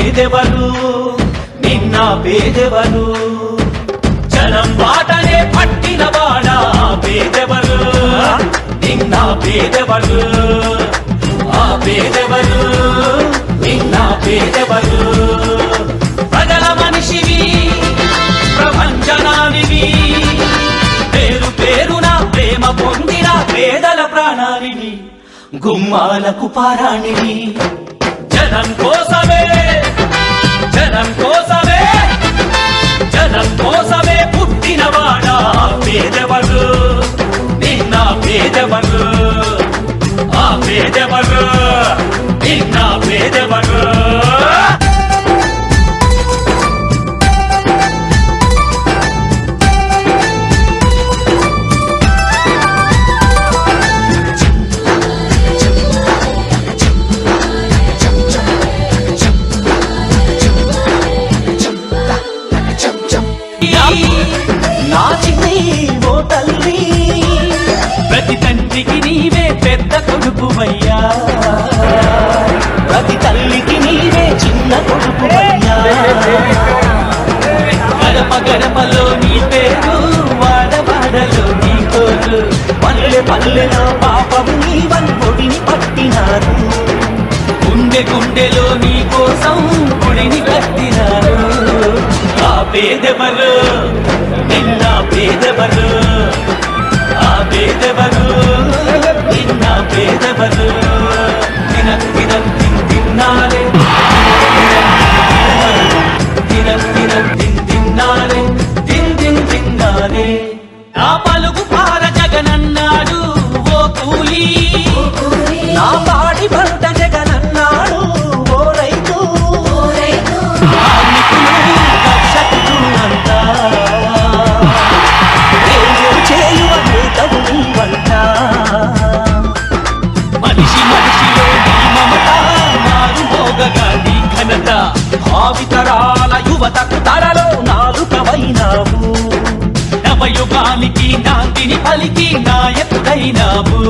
పేదెవరు నిన్న పేదెవరు జనం బాటనే పట్టిన వాడా పేదెవరు నిన్న పేదెవరు ఆ పేదెవరు నిన్న పేదెవరు ప్రజల మనిషివి ప్రపంచనానివి పేరు పేరున ప్రేమ పొందిన పేదల ప్రాణానివి గుమ్మాలకు పారాణివి జనం కోసమే జనం కోసమే జనం కోసమే పుట్టినవాడా పేదెవరు నిన్న పేదెవరు ఆ పేదెవరు నిన్న పేదెవరు నా చిన్ని ఓ తల్లి ప్రతి తండ్రికి నీవే పెద్ద కొడుకువయ్యా ప్రతి తల్లికి నీవే చిన్న కొడుకువయ్యా గడప గడపలో నీ పేరు వాడవాడలో నీ కోరు పల్లె పల్లెలో పాపము నీవని పొడిని పట్టినారు గుండె గుండెలో నీ కోసం పొడిని కట్టినారు ఆ పేదెవరు నిన్న పేదెవరు ఆ పేదెవరు నిన్న పేదెవరు దినం దినం తిన్నారే దినం దినం తిన్నారే తిన్నారే నా పలుకు పార జగనన్నాడు ఓ కూలి నా పాడి పంట జగనన్నాడు ఓ రైతు మనిషి మనిషిలో నీ మమత మారు మోగగా నీ ఘనత భావితరాల యువతకు తరలో నాలుకవైనావు నవయుగానికి నాందిని పలికి నాయకుడైనావు